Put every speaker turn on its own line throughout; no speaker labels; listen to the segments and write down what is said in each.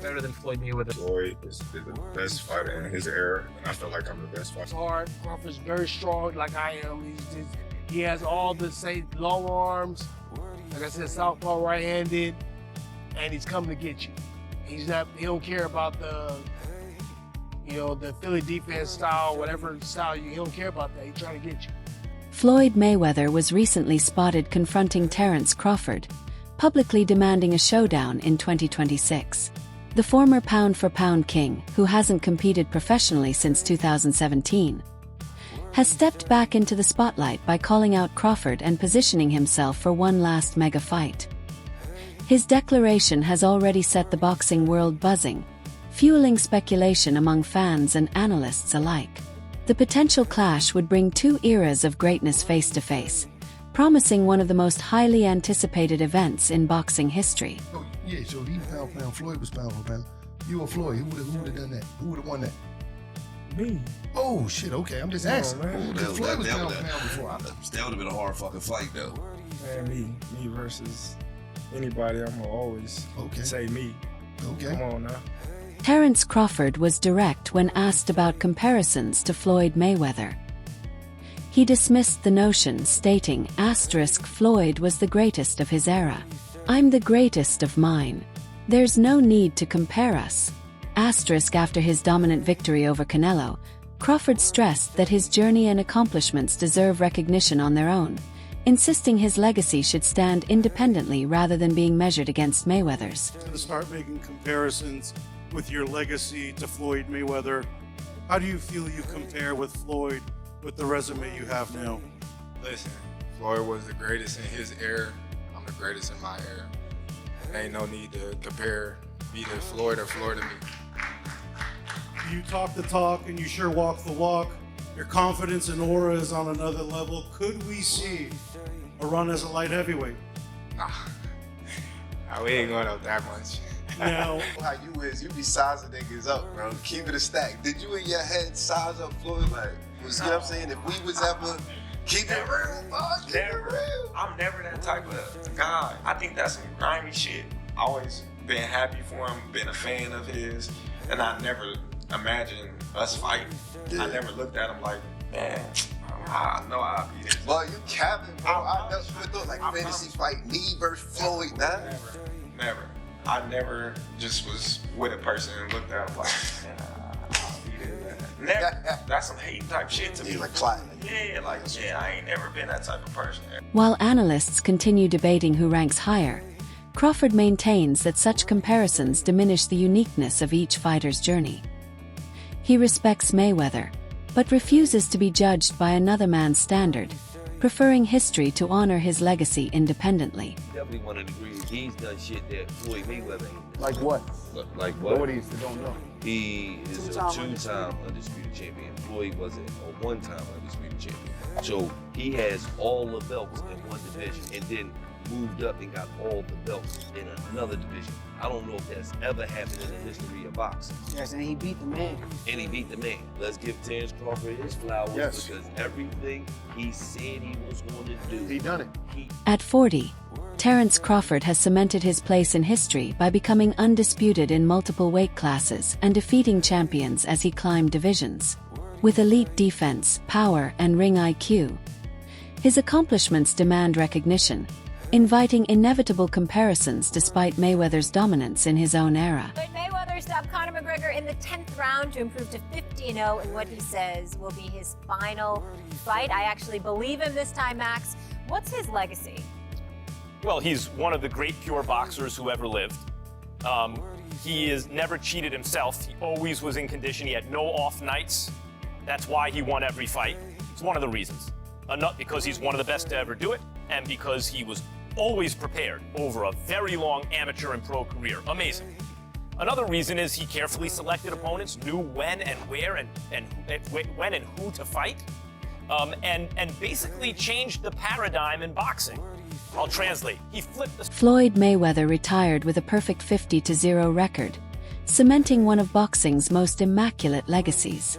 better than Floyd Mayweather?
Floyd is the best fighter in his era, and I feel like I'm the best
It's
fighter.
hard. Crawford's very strong, like I am. He has all the same long arms. Like I said, southpaw, right-handed, and he's coming to get you. He don't care about the Philly defense style, whatever style. He don't care about that. He's trying to get you.
Floyd Mayweather was recently spotted confronting Terence Crawford, publicly demanding a showdown in 2026. The former pound-for-pound king, who hasn't competed professionally since 2017, has stepped back into the spotlight by calling out Crawford and positioning himself for one last mega fight. His declaration has already set the boxing world buzzing, fueling speculation among fans and analysts alike. The potential clash would bring two eras of greatness face to face, promising one of the most highly anticipated events in boxing history.
Oh, yeah, so he pound for pound, Floyd was pound for pound. You or Floyd, who would have done that? Who would have won that?
Me.
Oh, shit, okay, I'm just asking. Floyd was pound for pound before.
That would have been a hard fucking fight, though.
Man, me versus anybody, I'm gonna always say me.
Okay.
Come on now.
Terence Crawford was direct when asked about comparisons to Floyd Mayweather. He dismissed the notion, stating, Floyd was the greatest of his era. I'm the greatest of mine. There's no need to compare us. After his dominant victory over Canelo, Crawford stressed that his journey and accomplishments deserve recognition on their own, insisting his legacy should stand independently rather than being measured against Mayweather's.
To start making comparisons with your legacy to Floyd Mayweather, how do you feel you compare with Floyd with the resume you have now?
Listen, Floyd was the greatest in his era. I'm the greatest in my era. Ain't no need to compare me to Floyd or Floyd to me.
You talk the talk and you sure walk the walk. Your confidence and aura is on another level. Could we see a run as a light heavyweight?
Nah, we ain't going up that much.
Now,
How you is, you be sizing niggas up, bro. Keep it a stack. Did you in your head size up Floyd? Like, you know what I'm saying? If we was ever, keep it real, boss. Keep it real.
I'm never that type of guy. I think that's some grimy shit. Always been happy for him, been a fan of his, and I never imagined us fighting.
Yeah.
I never looked at him like, man, I know I'll be this.
Well, you capping, bro. I never thought like fantasy fight me versus Floyd, nah.
Never. I never just was with a person and looked at him like, I'll be this. Never. That's some hate type shit to me.
You like platinum.
Yeah, I ain't never been that type of person.
While analysts continue debating who ranks higher, Crawford maintains that such comparisons diminish the uniqueness of each fighter's journey. He respects Mayweather, but refuses to be judged by another man's standard, preferring history to honor his legacy independently.
Definitely want to agree that he's done shit that Floyd Mayweather ain't.
Like what?
Like what?
What these that don't know?
He is a two-time undisputed champion. Floyd wasn't a one-time undisputed champion. So he has all the belts in one division and then moved up and got all the belts in another division. I don't know if that's ever happened in the history of boxing.
Yes, and he beat the man.
And he beat the man. Let's give Terence Crawford his flowers
Yes.
because everything he said he was going to do,
He done it.
At 40, Terence Crawford has cemented his place in history by becoming undisputed in multiple weight classes and defeating champions as he climbed divisions. With elite defense, power, and ring IQ, his accomplishments demand recognition, inviting inevitable comparisons despite Mayweather's dominance in his own era.
Floyd Mayweather stopped Conor McGregor in the 10th round to improve to 50-0 in what he says will be his final fight. I actually believe him this time, Max. What's his legacy?
Well, he's one of the great pure boxers who ever lived. He has never cheated himself. He always was in condition. He had no off nights. That's why he won every fight. It's one of the reasons. Not because he's one of the best to ever do it, and because he was always prepared over a very long amateur and pro career. Amazing. Another reason is he carefully selected opponents, knew when and where and when and who to fight, and basically changed the paradigm in boxing. I'll translate. He flipped the...
Floyd Mayweather retired with a perfect 50-0 record, cementing one of boxing's most immaculate legacies.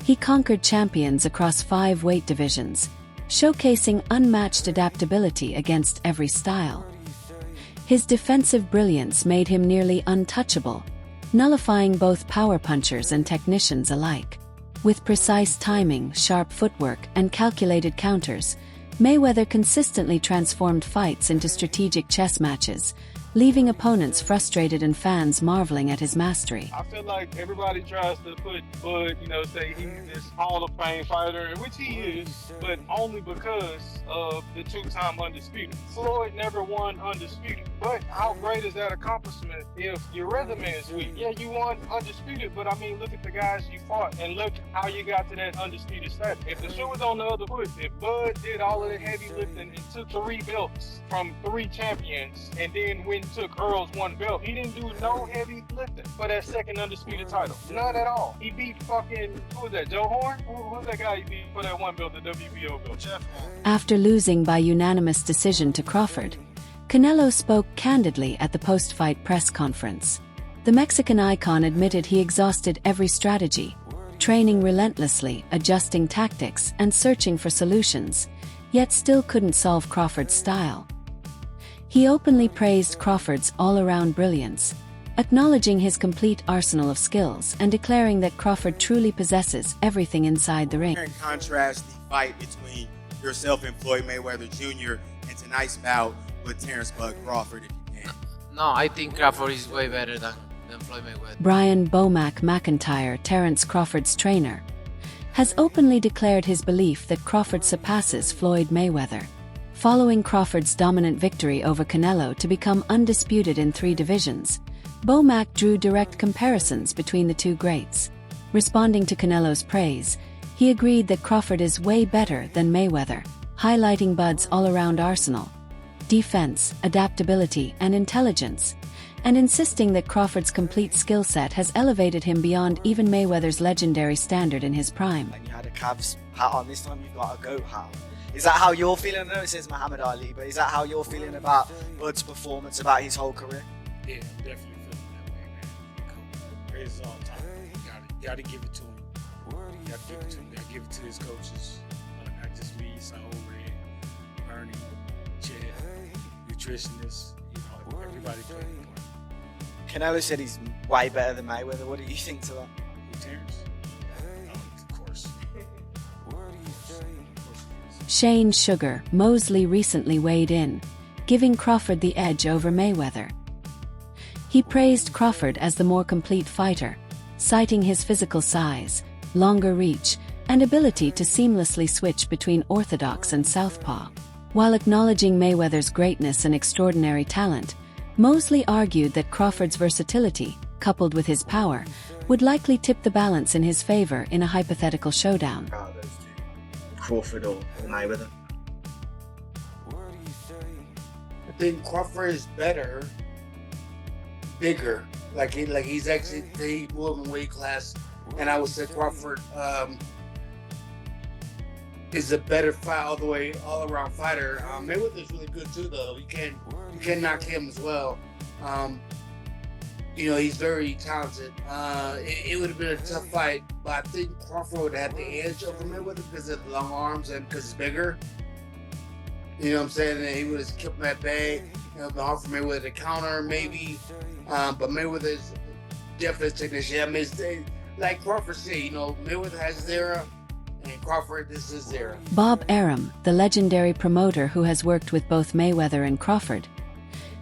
He conquered champions across 5 weight divisions, showcasing unmatched adaptability against every style. His defensive brilliance made him nearly untouchable, nullifying both power punchers and technicians alike. With precise timing, sharp footwork, and calculated counters, Mayweather consistently transformed fights into strategic chess matches, leaving opponents frustrated and fans marveling at his mastery.
I feel like everybody tries to put Bud, say he's this Hall of Fame fighter, which he is, but only because of the two-time undisputed. Floyd never won undisputed, but how great is that accomplishment if your resume is weak? Yeah, you won undisputed, but I mean, look at the guys you fought and look how you got to that undisputed status. If the shoe was on the other foot, if Bud did all of the heavy lifting and took 3 belts from 3 champions and then went took Earl's 1 belt, he didn't do no heavy lifting for that second undisputed title. None at all. He beat fucking, who was that, Joe Horn? Who's that guy he beat for that 1 belt, the WBO belt? Jeff Horn.
After losing by unanimous decision to Crawford, Canelo spoke candidly at the post-fight press conference. The Mexican icon admitted he exhausted every strategy, training relentlessly, adjusting tactics, and searching for solutions, yet still couldn't solve Crawford's style. He openly praised Crawford's all-around brilliance, acknowledging his complete arsenal of skills and declaring that Crawford truly possesses everything inside the ring.
Contrast the fight between yourself and Floyd Mayweather Jr. and tonight's bout with Terence Crawford, if you can.
No, I think Crawford is way better than Floyd Mayweather.
Brian Bomac McIntyre, Terence Crawford's trainer, has openly declared his belief that Crawford surpasses Floyd Mayweather, following Crawford's dominant victory over Canelo to become undisputed in 3 divisions. Bomac drew direct comparisons between the 2 greats. Responding to Canelo's praise, he agreed that Crawford is way better than Mayweather, highlighting Bud's all-around arsenal, defense, adaptability, and intelligence, and insisting that Crawford's complete skill set has elevated him beyond even Mayweather's legendary standard in his prime.
And you had a Cavs hat on, this time you've got a GOAT hat. Is that how you're feeling? I know it says Muhammad Ali, but is that how you're feeling about Bud's performance, about his whole career?
Yeah, I'm definitely feeling that way, man. Praise all the time. You gotta give it to him. You gotta give it to him. You gotta give it to his coaches. Not just me, Saul, Red, Bernie, Chad, nutritionists, everybody played a part.
Canelo said he's way better than Mayweather. What do you think to that?
Terence? Of course.
Shane Sugar Mosley recently weighed in, giving Crawford the edge over Mayweather. He praised Crawford as the more complete fighter, citing his physical size, longer reach, and ability to seamlessly switch between orthodox and southpaw. While acknowledging Mayweather's greatness and extraordinary talent, Mosley argued that Crawford's versatility, coupled with his power, would likely tip the balance in his favor in a hypothetical showdown.
Crawford or Mayweather?
I think Crawford is better, bigger. He's actually moving weight class, and I would say Crawford is a better fight all around fighter. Mayweather's really good too, though. You can't knock him as well. He's very talented. It would have been a tough fight, but I think Crawford would have the edge over Mayweather because of the long arms and because he's bigger. You know what I'm saying? And he would have kept him at bay. Been hard for Mayweather to counter, maybe. But Mayweather's definitely a technician. I mean, like Crawford said, Mayweather has his era, and Crawford, this is his era.
Bob Arum, the legendary promoter who has worked with both Mayweather and Crawford,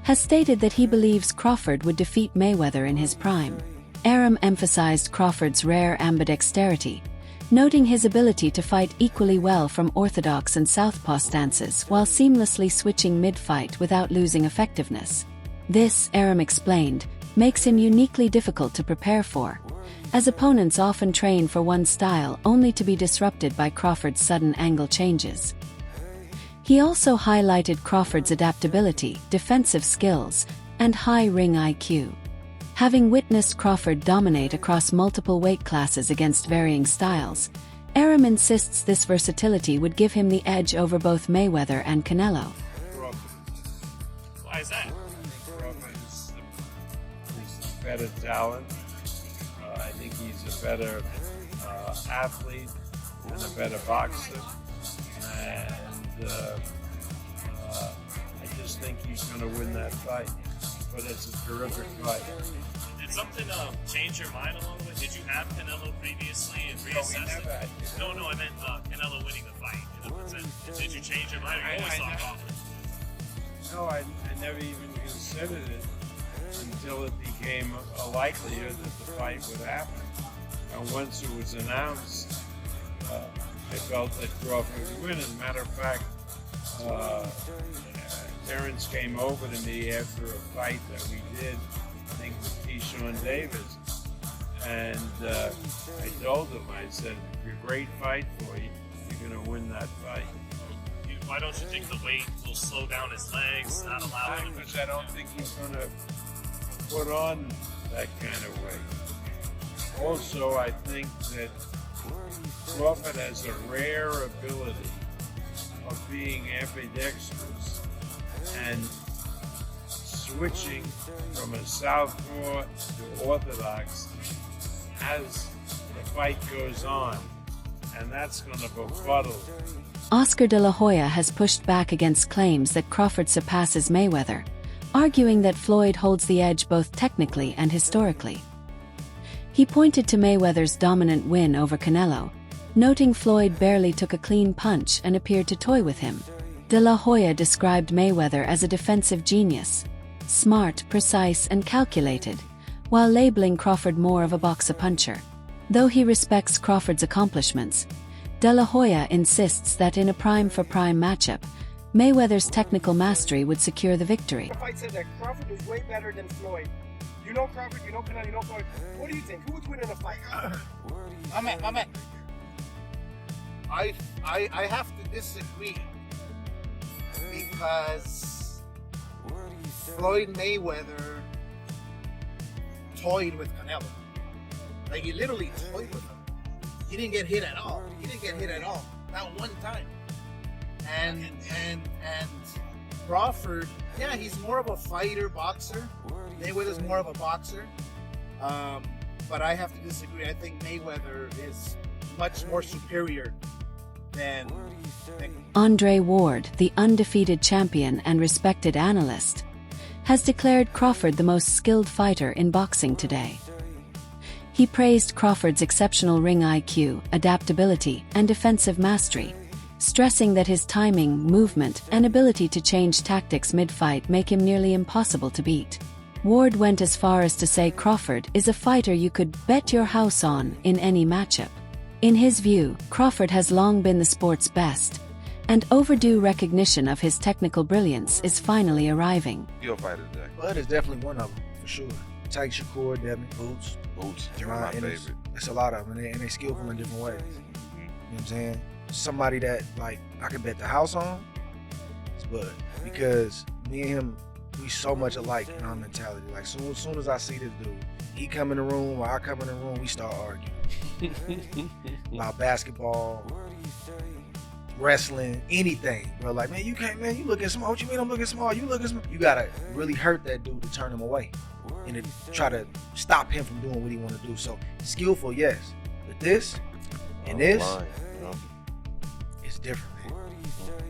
has stated that he believes Crawford would defeat Mayweather in his prime. Arum emphasized Crawford's rare ambidexterity, noting his ability to fight equally well from orthodox and southpaw stances while seamlessly switching mid-fight without losing effectiveness. This, Arum explained, makes him uniquely difficult to prepare for, as opponents often train for one style only to be disrupted by Crawford's sudden angle changes. He also highlighted Crawford's adaptability, defensive skills, and high ring IQ. Having witnessed Crawford dominate across multiple weight classes against varying styles, Arum insists this versatility would give him the edge over both Mayweather and Canelo.
Why is that?
Crawford is a better talent. I think he's a better athlete and a better boxer. And I just think he's going to win that fight. But it's a terrific fight.
Did something change your mind along the way? Did you have Canelo previously and reassess it? No, I meant Canelo winning the fight. Did you change your mind? Or you always thought Crawford?
No, I never even considered it until it became a likelihood that the fight would happen. And once it was announced, I felt that Crawford would win. As a matter of fact, Terence came over to me after a fight that we did, I think with Keyshawn Davis, and I told him, I said, "It's a great fight for you. You're going to win that fight."
Why don't you think the weight will slow down his legs, not allow him?
Because I don't think he's going to put on that kind of weight. Also, I think that Crawford has a rare ability of being ambidextrous and switching from a southpaw to orthodox as the fight goes on, and that's going to befuddle.
Oscar de la Hoya has pushed back against claims that Crawford surpasses Mayweather, arguing that Floyd holds the edge both technically and historically. He pointed to Mayweather's dominant win over Canelo, noting Floyd barely took a clean punch and appeared to toy with him. De la Hoya described Mayweather as a defensive genius, smart, precise, and calculated, while labeling Crawford more of a boxer-puncher. Though he respects Crawford's accomplishments, De La Hoya insists that in a prime-for-prime matchup, Mayweather's technical mastery would secure the victory.
The fight said that Crawford is way better than Floyd. You know Crawford, you know Canelo, you know Floyd. What do you think? Who would win in a fight?
My man. I have to disagree because Floyd Mayweather toyed with Canelo. Like, he literally toyed with him. He didn't get hit at all. Not one time. And Crawford, yeah, he's more of a fighter, boxer. Mayweather's more of a boxer. But I have to disagree. I think Mayweather is much more superior than
Andre Ward, the undefeated champion and respected analyst, has declared Crawford the most skilled fighter in boxing today. He praised Crawford's exceptional ring IQ, adaptability, and defensive mastery, stressing that his timing, movement, and ability to change tactics mid-fight make him nearly impossible to beat. Ward went as far as to say Crawford is a fighter you could bet your house on in any matchup. In his view, Crawford has long been the sport's best, and overdue recognition of his technical brilliance is finally arriving.
Your fighter today.
Bud is definitely one of them, for sure. Tyke Shakur, Devin, Boots,
my favorite.
It's a lot of them, and they skillful in different ways. You know what I'm saying? Somebody that, like, I could bet the house on, it's Bud. Because me and him, we so much alike in our mentality. Like, as soon as I see this dude, he come in the room or I come in the room, we start arguing. About basketball, wrestling, anything, bro. Like, man, you can't, man, you looking small. What you mean I'm looking small? You looking small. You gotta really hurt that dude to turn him away and to try to stop him from doing what he want to do. So, skillful, yes. But this and this, it's different, man.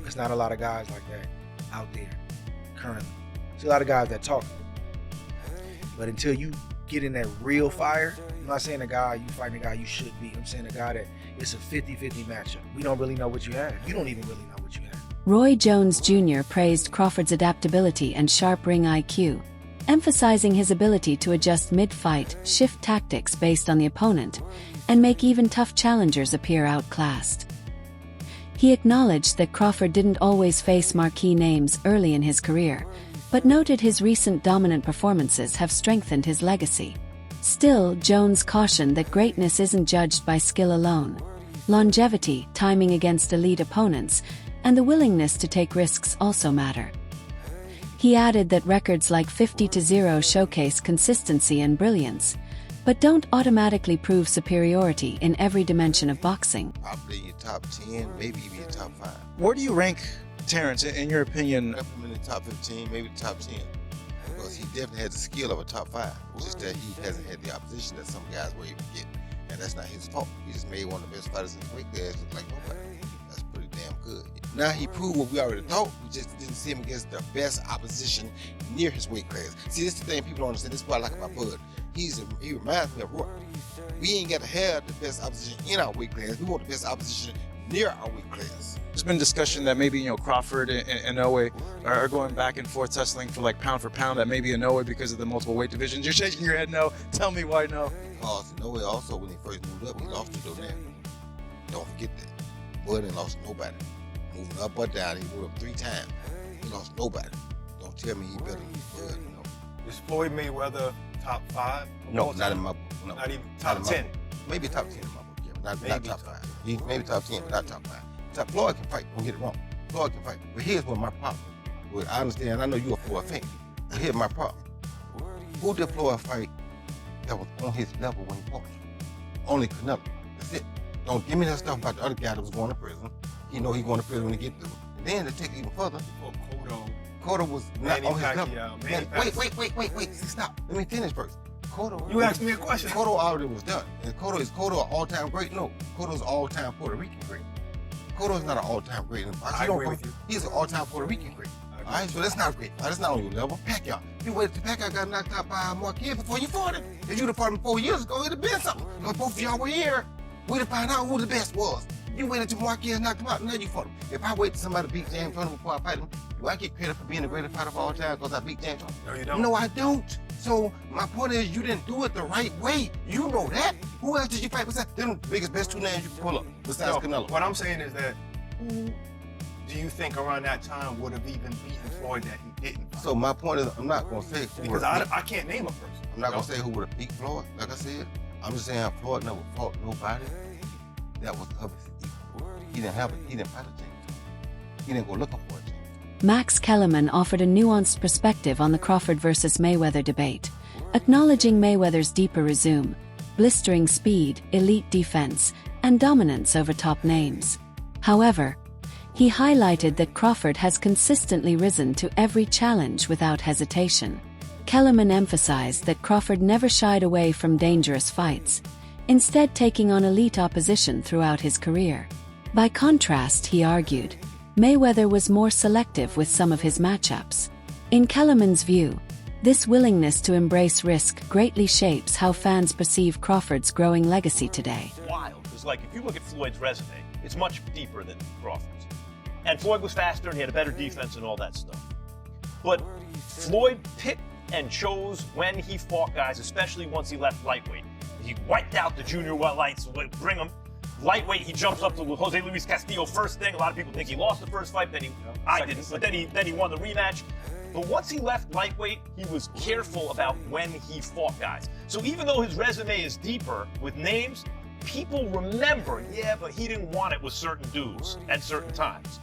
There's not a lot of guys like that out there currently. There's a lot of guys that talk. But until you get in that real fire, I'm not saying a guy, you fighting a guy you should beat. I'm saying a guy that it's a 50-50 matchup. We don't really know what you have. You don't even really know what you have.
Roy Jones Jr. praised Crawford's adaptability and sharp ring IQ, emphasizing his ability to adjust mid-fight, shift tactics based on the opponent, and make even tough challengers appear outclassed. He acknowledged that Crawford didn't always face marquee names early in his career, but noted his recent dominant performances have strengthened his legacy. Still, Jones cautioned that greatness isn't judged by skill alone. Longevity, timing against elite opponents, and the willingness to take risks also matter. He added that records like 50-0 showcase consistency and brilliance, but don't automatically prove superiority in every dimension of boxing.
I believe your top 10, maybe even your top 5.
Where do you rank Terence, in your opinion?
Up him in the top 15, maybe the top 10. Because he definitely has the skill of a top 5. It's just that he hasn't had the opposition that some guys were able to get. And that's not his fault. He just made one of the best fighters in the weight class look like nobody. That's pretty damn good. Now he proved what we already thought. We just didn't see him against the best opposition near his weight class. See, this is the thing people don't understand. This is what I like about Bud. He reminds me of Roy. We ain't got to have the best opposition in our weight class. We want the best opposition near our weight class.
There's been discussion that maybe Crawford and Inoue are going back and forth tussling for like pound for pound. That maybe Inoue because of the multiple weight divisions. You're shaking your head no. Tell me why no.
Because Inoue also, when he first moved up, he lost to Donell. Don't forget that. Bud ain't lost nobody. Moving up or down, he moved up 3 times. He lost nobody. Don't tell me he better than Bud.
Is Floyd Mayweather top 5?
No, not in my book. No.
Not even top 10.
Maybe top 10 in my book, yeah. Not top 5. Maybe top 10, but not top 5. Floyd can fight, don't get it wrong. Floyd can fight. But here's what my problem. Well, I understand, I know you're a Floyd fan. But here's my problem. Who did Floyd fight that was on his level when he fought? Only Canelo. That's it. Don't give me that stuff about the other guy that was going to prison. He know he's going to prison when he get through. And then to take it even further, Cotto was not on his level. Wait. Stop. Let me finish first. Cotto.
You asked me a question.
Cotto already was done. And Cotto is an all-time great? No. Cotto's an all-time Puerto Rican great. Cotto's not an all-time great.
I agree with you.
He's an all-time Puerto Rican great. All right, so that's not great. That's not on your level. Pacquiao. You waited till Pacquiao got knocked out by Marquez before you fought him. If you'd have fought him 4 years ago, it'd have been something. Because both of y'all were here. We'd have found out who the best was. You waited till Marquez knocked him out, and now you fought him. If I wait till somebody beat James Jones before I fight him, do I get credit for being the greatest fighter of all time because I beat James Jones?
No, you don't.
No, I don't. So my point is, you didn't do it the right way. You know that. Who else did you fight besides them biggest, best 2 names you can pull up besides Canelo?
What I'm saying is that who do you think around that time would have even beaten Floyd that he didn't fight?
So my point is, I'm not going to say who
because I can't name a person.
I'm not going to say who would have beat Floyd, like I said. I'm just saying Floyd never fought nobody that was of his equal. He didn't fight a James. He didn't go looking for a James.
Max Kellerman offered a nuanced perspective on the Crawford versus Mayweather debate, acknowledging Mayweather's deeper resume, blistering speed, elite defense, and dominance over top names. However, he highlighted that Crawford has consistently risen to every challenge without hesitation. Kellerman emphasized that Crawford never shied away from dangerous fights, instead taking on elite opposition throughout his career. By contrast, he argued, Mayweather was more selective with some of his matchups. In Kellerman's view, this willingness to embrace risk greatly shapes how fans perceive Crawford's growing legacy today.
Wild, because like if you look at Floyd's resume, it's much deeper than Crawford's. And Floyd was faster and he had a better defense and all that stuff. But Floyd picked and chose when he fought guys, especially once he left lightweight. He wiped out the junior welterweights, bring him. Lightweight, he jumps up to Jose Luis Castillo first thing. A lot of people think he lost the first fight, I didn't, but then he won the rematch. But once he left lightweight, he was careful about when he fought guys. So even though his resume is deeper with names, people remember, yeah, but he didn't want it with certain dudes at certain times.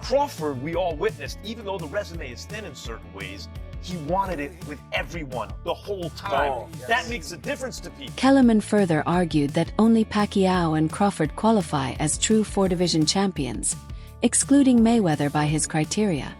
Crawford, we all witnessed, even though the resume is thin in certain ways, he wanted it with everyone the whole time. Oh, yes. That makes a difference to people.
Kellerman further argued that only Pacquiao and Crawford qualify as true 4-division champions, excluding Mayweather by his criteria.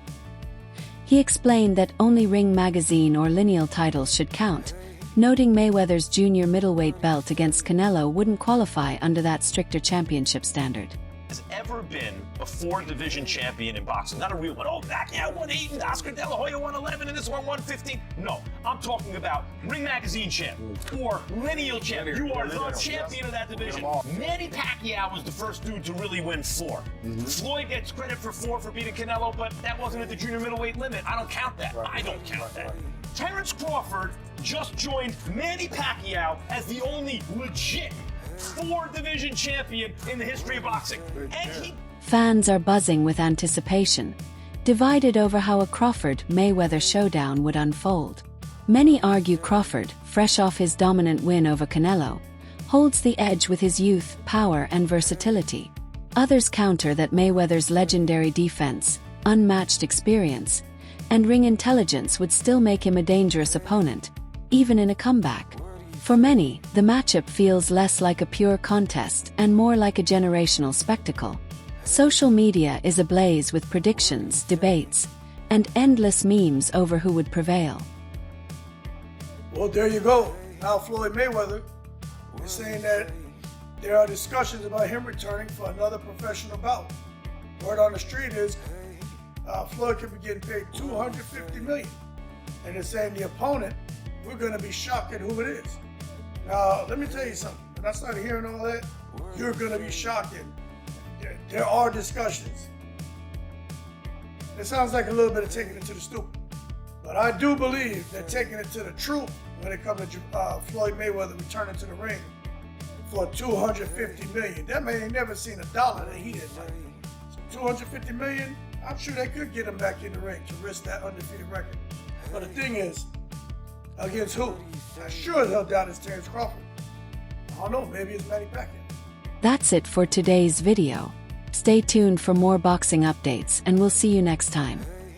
He explained that only Ring Magazine or lineal titles should count, noting Mayweather's junior middleweight belt against Canelo wouldn't qualify under that stricter championship standard.
Has ever been a 4-division champion in boxing, not a real one. Oh, Pacquiao won 8 and Oscar De La Hoya won 11 and this one won 15. No, I'm talking about Ring Magazine champ or lineal champ. You are the champion of that division. Manny Pacquiao was the first dude to really win 4. Floyd gets credit for 4 for beating Canelo, but that wasn't at the junior middleweight limit. I don't count that. I don't count that. Terence Crawford just joined Manny Pacquiao as the only legit 4-division champion in the history of boxing. And
fans are buzzing with anticipation, divided over how a Crawford-Mayweather showdown would unfold. Many argue Crawford, fresh off his dominant win over Canelo, holds the edge with his youth, power, and versatility. Others counter that Mayweather's legendary defense, unmatched experience, and ring intelligence would still make him a dangerous opponent, even in a comeback. For many, the matchup feels less like a pure contest and more like a generational spectacle. Social media is ablaze with predictions, debates, and endless memes over who would prevail.
Well, there you go. Now Floyd Mayweather is saying that there are discussions about him returning for another professional bout. Word on the street is Floyd could be getting paid $250 million. And they're saying the opponent, we're going to be shocked at who it is. Now, let me tell you something. When I started hearing all that, you're going to be shocked. And there are discussions. It sounds like a little bit of taking it to the stupid. But I do believe that taking it to the truth when it comes to Floyd Mayweather returning to the ring for $250 million. That man ain't never seen a dollar that he didn't like. So $250 million, I'm sure they could get him back in the ring to risk that undefeated record. But the thing is, against who? I sure as hell doubt it's Terence Crawford. I don't know, maybe it's Manny Pacquiao.
That's it for today's video. Stay tuned for more boxing updates and we'll see you next time.